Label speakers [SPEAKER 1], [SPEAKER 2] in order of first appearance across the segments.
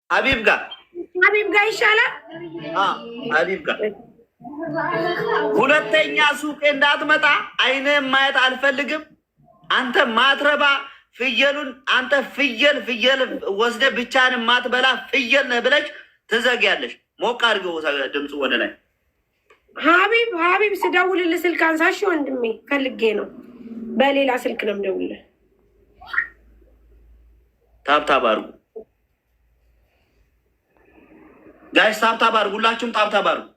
[SPEAKER 1] ሀቢብ ጋር ይሻላል።
[SPEAKER 2] ሀቢብ ጋር ሁለተኛ ሱቄ እንዳትመጣ አይንህን ማየት አልፈልግም። አንተ ማትረባ ፍየሉን አንተ ፍየል ወስደ ብቻህን ማትበላ ፍየል ነህ ብለሽ ትዘጊያለሽ። ሞቅ አድርገው ድምፁ ወደ ላይ።
[SPEAKER 1] ሀቢብ ስደውልልህ ስልክ አንሳሽ ወንድሜ፣ ፈልጌ ነው። በሌላ ስልክ ነው የምደውልልህ።
[SPEAKER 2] ታብታብ አድርጉ ጋይስ፣ ታብታብ አድርጉ። ሁላችሁም ታብታብ አድርጉ።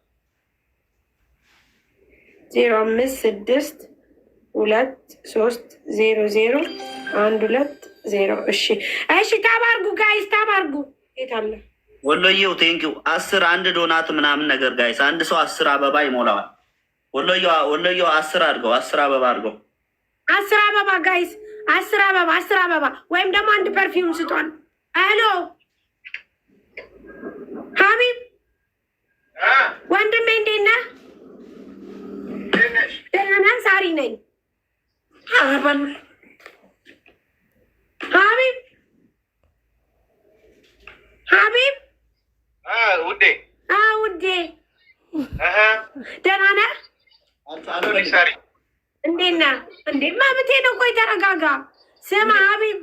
[SPEAKER 1] 0562300120 እሺ ታባርጉ ጋይስ፣ ታባርጉ። የት አለ
[SPEAKER 2] ወሎዬው? ቴንኪው 10 አንድ ዶናት ምናምን ነገር ጋይስ፣ አንድ ሰው 10 አበባ ይሞላዋል። ወሎዬው 10 አድርገው፣ 10 አበባ አድርገው፣
[SPEAKER 1] 10 አበባ ጋይስ፣ 10 አበባ፣ 10 አበባ ወይም ደግሞ አንድ ፐርፊውም ስጧል። አሎ ሀቢብ ወንድሜ እንዴት ነህ? ደህና ነህ? ሳሪ ነኝ። ሀቢብ
[SPEAKER 3] ውዴ
[SPEAKER 1] ውዴ ደህና ነህ? እንዴት ነህ? እንዴ መብቴ ነው። ቆይ ተረጋጋ። ስማ ሀቢብ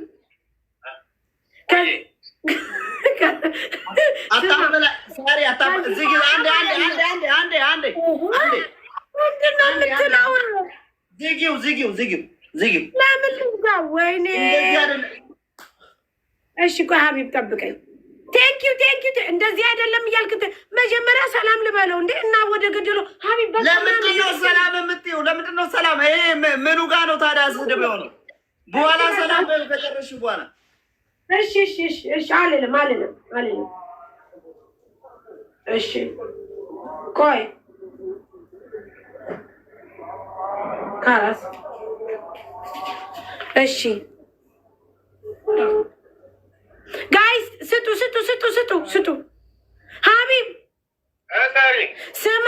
[SPEAKER 1] ለምን ልዝጋው? ወይኔ እሺ ቆይ ሀቢብ ጠብቀኝ። ቴንኪው እንደዚህ አይደለም እያልክ መጀመሪያ ሰላም ልበለው እንዴ እና ወደ ገደለው ሀቢብ።
[SPEAKER 2] ለምንድን ነው ሰላም የምትይው? ለምንድን ነው ሰላም? ይሄ ምኑ ጋ ነው ታዲያ ስድብ የሆነው? በኋላ ሰላም ከጨረስሽ በኋላ
[SPEAKER 1] እሺ አልልም። እሺ ቆይ ካላስ እሺ ጋይስ ስጡ። ሀቢብ ስማ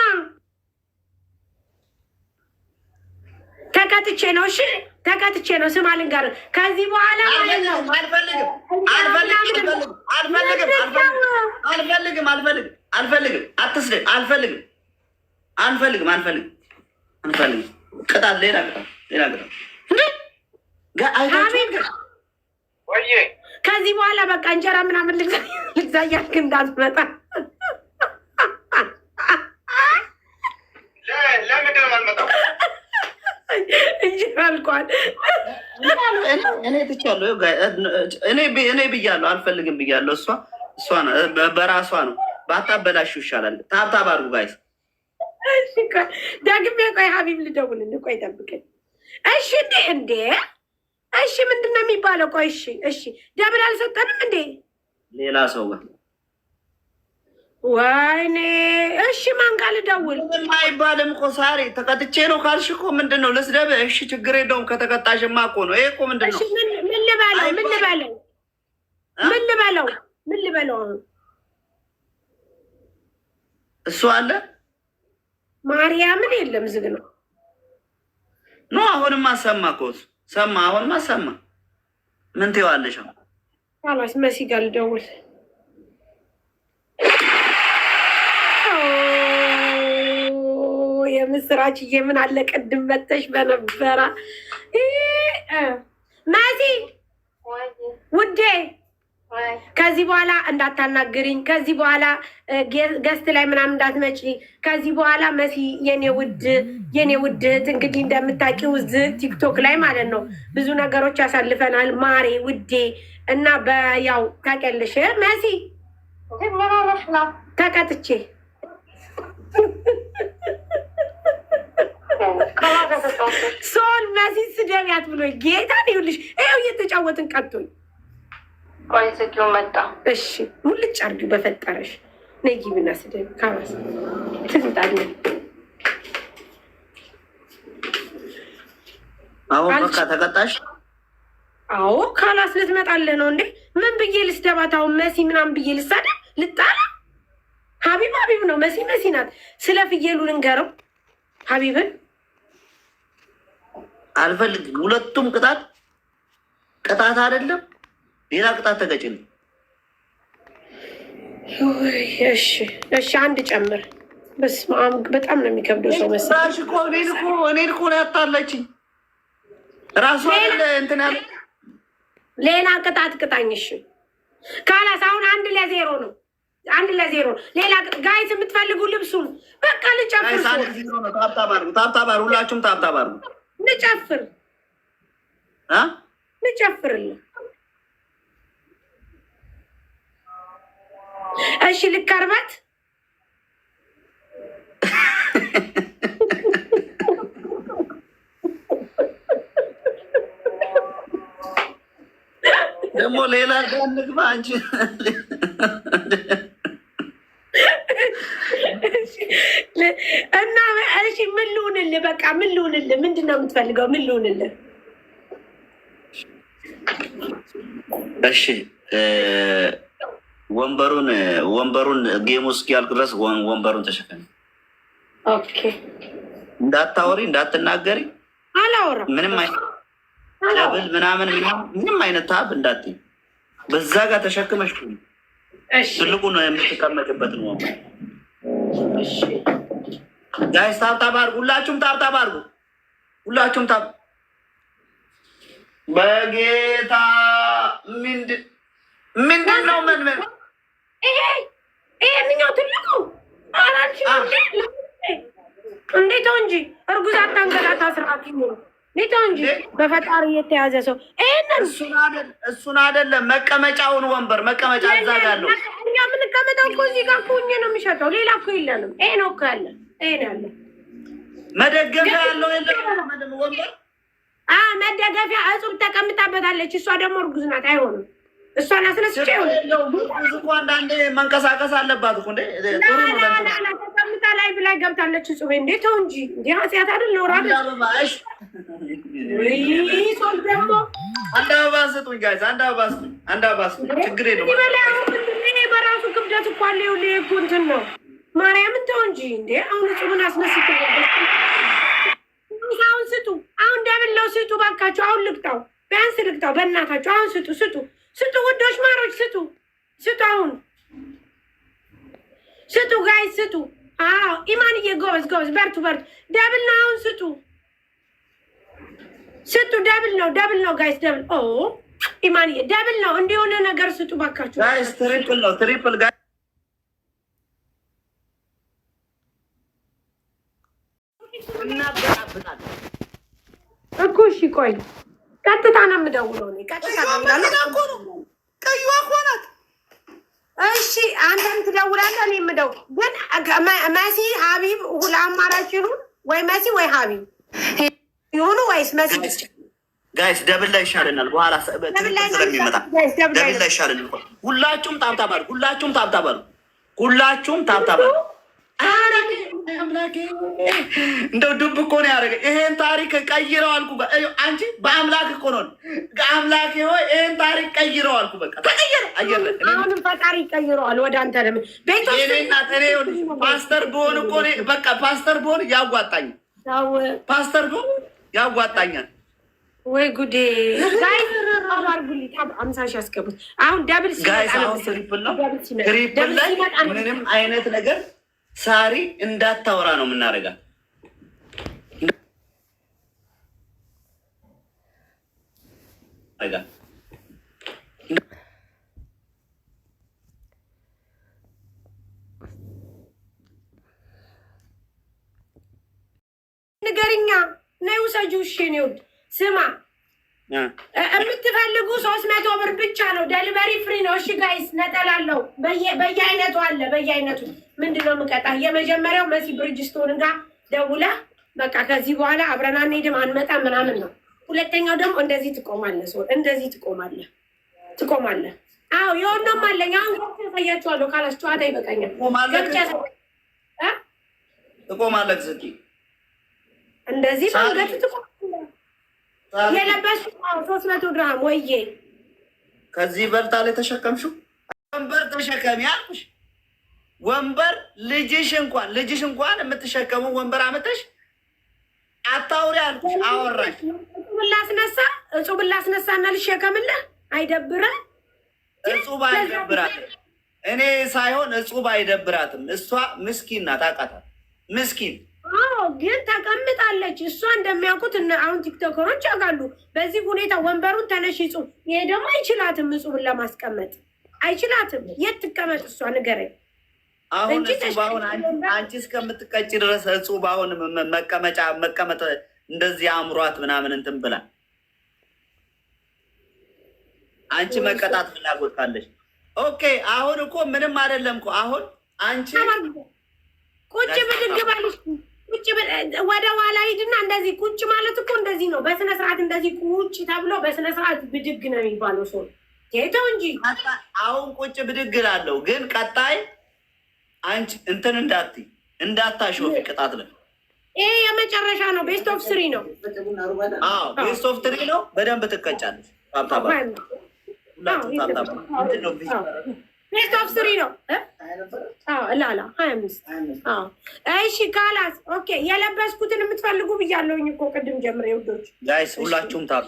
[SPEAKER 1] ተቀጥቼ ነው። እሺ ተቀጥቼ ነው። ስማ ልንገርህ፣ ከዚህ በኋላ ማለት ነው
[SPEAKER 2] አልፈልግም። አትስደኝ። አልፈልግም። ቅጣት፣ ሌላ ቅጣት።
[SPEAKER 1] ከዚህ በኋላ በቃ እንጀራ ምናምን ልግዛ እያልክ እንዳትመጣ።
[SPEAKER 3] ለምንድን ነው የማልመጣው?
[SPEAKER 1] እንጀራ አልቋል።
[SPEAKER 2] እኔ ትቻለሁ። እኔ ብያለሁ፣ አልፈልግም ብያለሁ። እሷ በራሷ ነው። ባታበላሹ ይሻላል። ታብታብ አድርጉ ጋይስ።
[SPEAKER 1] ደግሜ ቆይ ሀቢብ ልደውልልህ። ቆይ ጠብቀኝ። እሺ እንዴ እሺ ምንድን ነው የሚባለው? ቆይ እሺ ደብል አልሰጠንም እንዴ?
[SPEAKER 2] ሌላ ሰው ጋር
[SPEAKER 1] ወይኔ። እሺ ማን ጋር ልደውል?
[SPEAKER 2] ምንም አይባልም እኮ ሳሪ። ተቀጥቼ ነው ካልሽ እኮ ምንድን ነው ልስደብህ? እሺ ችግር የለውም። ከተቀጣሽማ እኮ ነው። ይሄ እኮ ምንድን ነው?
[SPEAKER 1] ምን ልበለው?
[SPEAKER 2] እሱ አለ
[SPEAKER 1] ማርያምን የለም፣ ዝግ ነው።
[SPEAKER 2] ኖ አሁንማ ሰማ እኮ ሰማ። አሁንማ ሰማ። ምን ትይዋለሽ?
[SPEAKER 1] ካላስ መሲ ጋር ልደውል። የምስራችዬ ምን አለ ቅድም መተሽ በነበራ መሲ ውዴ፣ ከዚህ በኋላ እንዳታናግሪኝ። ከዚህ በኋላ ገስት ላይ ምናምን እንዳትመጪ። ከዚህ በኋላ መሲ የኔ ውድ እህት፣ እንግዲህ እንደምታውቂው እዚህ ቲክቶክ ላይ ማለት ነው ብዙ ነገሮች ያሳልፈናል ማሬ ውዴ። እና በያው ታውቂያለሽ መሲ ተቀጥቼ ሶል መሲ ስደቢያት ብሎ ጌታን ይኸውልሽ፣ ይኸው እየተጫወትን ቀጥቶኝ
[SPEAKER 4] ቆይ ስኪው መጣ።
[SPEAKER 1] እሺ ሙልጭ አድርጊው በፈጠረሽ። ነይ ግቢና ስደቢ። ካላስ ትምጣለች።
[SPEAKER 2] አሁን በቃ ተቀጣሽ።
[SPEAKER 1] አዎ ካላስ ልትመጣለህ ነው እንዴ? ምን ብዬ ልስደባት አሁን? መሲ ምናምን ብዬ ልሳደብ? ልጣላ? ሀቢብ ነው። መሲ ናት። ስለ ፍየሉ ልንገረው ሀቢብን።
[SPEAKER 2] አልፈልግም። ሁለቱም ቅጣት አይደለም ሌላ ቅጣት ተቀጭልኝ።
[SPEAKER 1] እሺ አንድ ጨምር። በስመ አብ በጣም ነው የሚከብደው ሰው መሰለኝ።
[SPEAKER 2] እኔን እኮ ነው ያጣለችኝ ራሱ እንትን ያለ
[SPEAKER 1] ሌላ ቅጣት ቅጣኝ። እሺ ካላስ አሁን 1-0 ነው። 1-0 ሌላ ጋይስ የምትፈልጉ ልብሱን በቃ ልጨፍር።
[SPEAKER 2] ታብታባር ሁላችሁም ታብታባር
[SPEAKER 1] ልጨፍር ልጨፍርልህ። እሺ ልከርበት
[SPEAKER 2] ደግሞ ሌላ ንግባ አንቺ
[SPEAKER 1] እና እሺ ምን ልሁንልህ? በቃ ምን ልሁንልህ? ምንድን ነው የምትፈልገው? ምን ልሁንልህ?
[SPEAKER 2] እሺ ወንበሩን ጌሙ እስኪያልቅ ድረስ ወንበሩን ተሸከሚ።
[SPEAKER 1] ኦኬ
[SPEAKER 2] እንዳታወሪ እንዳትናገሪ።
[SPEAKER 1] አላወራም።
[SPEAKER 2] ምንም አይነት ደብል ምንም አይነት ታብ እንዳትይ። በዛ ጋር ተሸክመሽ ትልቁ ነው የምትቀመጥበትን ወንበር።
[SPEAKER 1] እሺ
[SPEAKER 2] ጋይስ ታብታብ አድርጉ። ሁላችሁም ታብታብ አድርጉ። ሁላችሁም ታብ በጌታ ምንድን ነው
[SPEAKER 1] ይሄንኛው ትልቁ አራንቺ እንዴት እንጂ እርጉዝ አታንገላታ። ስርዓት ይኖር እንዴት እንጂ በፈጣሪ የተያዘ ሰው ይሄንን
[SPEAKER 2] እሱን አይደለም መቀመጫውን ወንበር መቀመጫ አዛጋለሁ።
[SPEAKER 1] እኛ የምንቀመጠው እኮ እዚህ ጋር እኮ እኛ ነው የሚሸጠው። ሌላ እኮ የለንም። ይሄ ነው እኮ ያለ። ይሄ ነው ያለ
[SPEAKER 2] መደገፊያ ያለው የለም ወንበር።
[SPEAKER 1] መደገፊያ እጹብ ተቀምጣበታለች። እሷ ደግሞ እርጉዝ ናት። አይሆንም። እሷን አስነስቼ
[SPEAKER 2] እኮ አንዳንዴ መንቀሳቀስ አለባት እኮ እንዴ። ጥሩ ነው።
[SPEAKER 1] ተቀምጣ ላይ ብላይ ገብታለች። እጹብ እንዴት ተው እንጂ እንዴ ኃጢአት አይደል ነው አይደል? ሰው ደግሞ
[SPEAKER 2] አንድ አበባ ስጡኝ ጋይስ፣ አንድ አበባ ስጡኝ። ችግር የለውም።
[SPEAKER 1] እኔ በራሱ ክብደት እኮ አለ። ይኸውልህ እኮ እንትን ነው። ማርያምን ተው እንጂ እንዴ። አሁን እጹብን አስነስቼ አሁን ስጡ። አሁን ደብለው ስጡ ባካችሁ። አሁን ልቅጣው፣ ቢያንስ ልቅጣው በእናታችሁ። አሁን ስጡ ውዶች ማሮች ስጡ። አሁን ስጡ ጋይስ ስጡ። አዎ ኢማንዬ ጎበዝ በርቱ። ደብል ነው አሁን ስጡ። ደብል ነው ጋይስ ደብል። ኢማንዬ ደብል ነው። እንዲሆነ ነገር ስጡ ባካችሁ
[SPEAKER 2] ጋይስ። ትሪፕል ጋይስ
[SPEAKER 1] እኮ እሺ ቆይ ቀጥታ ነው የምደውለው እኔ ቀጥታ ነው።
[SPEAKER 2] ቀይዋ እኮ ናት።
[SPEAKER 1] እሺ አንተም ትደውላለህ እኔ የምደውል ግን መሲ ሀቢብ ሁላ አማራጭ ይሁን ወይ መሲ ወይ ሀቢብ ይሁኑ ወይስ መሲ
[SPEAKER 2] ጋይስ ደብል ላይ ይሻለናል። በኋላ ስለሚመጣ ደብል ላይ ይሻለናል። ሁላችሁም ታብታባሉ። አምላኬ እንደው ዱብ እኮ ነው ያደረገ። ይሄን ታሪክ ቀይረው አልኩ። አንቺ በአምላክ እኮ ነው አምላኬ ሆይ ይሄን ታሪክ ቀይረው አልኩ። በቃ ተቀየረ። አየለ
[SPEAKER 1] አሁንም ፈጣሪ ቀይረዋል ወደ አንተ። ለምን
[SPEAKER 2] ቤቶችና ፓስተር ብሆን እኮ በቃ ፓስተር ብሆን ያዋጣኛል።
[SPEAKER 1] ወይ ጉዴ! ጋይስ አርጉልኝ። 50 ሺህ ያስገቡት። አሁን ደብል
[SPEAKER 2] ጋይስ አሁን ትሪፕል ላይ ምንም አይነት ነገር ሳሪ እንዳታወራ ነው የምናደርጋት።
[SPEAKER 1] ንገርኛ ነይ ውሰጂው። እሺ ነው ስማ የምትፈልጉ 300 ብር ብቻ ነው። ደሊቨሪ ፍሪ ነው። እሺ ጋይስ ነጠላለው በየአይነቱ አለ። በየአይነቱ ምንድነው የምቀጣህ? የመጀመሪያው መሲ ብሪጅስቶን ጋር ደውለህ በቃ ከዚህ በኋላ አብረን አንሄድም አንመጣም ምናምን ነው። ሁለተኛው ደግሞ እንደዚህ ትቆማለህ። ሰው እንደዚህ ትቆማለህ። አዎ የሆነም አለኝ። አሁን ያሳያችኋለሁ። ካላስ ጨዋታ ይበቃኛል።
[SPEAKER 2] ትቆማለህ ስትይ
[SPEAKER 1] እንደዚህ መንገድ ትቆማለህ። የለበሱ 300 ድርሃም ወይዬ
[SPEAKER 2] ከዚህ በልጣ ላይ ተሸከምሽው። ወንበር ተሸከሚ አልኩሽ። ወንበር ልጅሽ እንኳን የምትሸከመው ወንበር አመተሽ አታውሪ አልኩሽ። አወራሽ።
[SPEAKER 1] እጹብ ላስነሳና ልሸከምልህ። አይደብርም?
[SPEAKER 2] እጹብ አይደብራል። እኔ ሳይሆን እጹብ አይደብራትም። እሷ ምስኪን ናት፣ አውቃታለሁ። ምስኪን
[SPEAKER 1] ግን ተቀምጣለች። እሷ እንደሚያውቁት አሁን ቲክቶከሮች ያውቃሉ። በዚህ ሁኔታ ወንበሩን ተነሽ እጹብ። ይሄ ደግሞ አይችላትም፣ እጹብን ለማስቀመጥ አይችላትም። የት ትቀመጥ እሷ ንገረኝ።
[SPEAKER 2] አሁን እጹብ አሁን አንቺ እስከምትቀጭ ድረስ እጹብ አሁን መቀመጥ እንደዚህ አእምሯት ምናምን እንትን ብላ አንቺ መቀጣት ፍላጎት ካለሽ ኦኬ። አሁን እኮ ምንም አይደለም እኮ አሁን አንቺ
[SPEAKER 1] ቁጭ ብድግ ባልሽ ቁጭ ወደ ኋላ ሂድና እንደዚህ ቁጭ ማለት እኮ እንደዚህ ነው። በስነ ስርዓት እንደዚህ ቁጭ ተብሎ በስነ ስርዓት ብድግ ነው የሚባለው። ሰው ጌታው እንጂ
[SPEAKER 2] አሁን ቁጭ ብድግ እላለሁ፣ ግን ቀጣይ አንቺ እንትን እንዳታሾፊ ቅጣት ነው።
[SPEAKER 1] ይሄ የመጨረሻ ነው። ቤስት ኦፍ ስሪ ነው።
[SPEAKER 2] አዎ ቤስት ኦፍ ትሪ ነው። በደንብ ትቀጫለሽ። ታብታባ
[SPEAKER 1] ቤስት ኦፍ ስሪ ነው። ላላ 25 እሺ። ካላስ ኦኬ። የለበስኩትን የምትፈልጉ ብያለሁኝ እኮ ቅድም ጀምሬ ውዶች
[SPEAKER 2] ጋይስ ሁላችሁም ታብ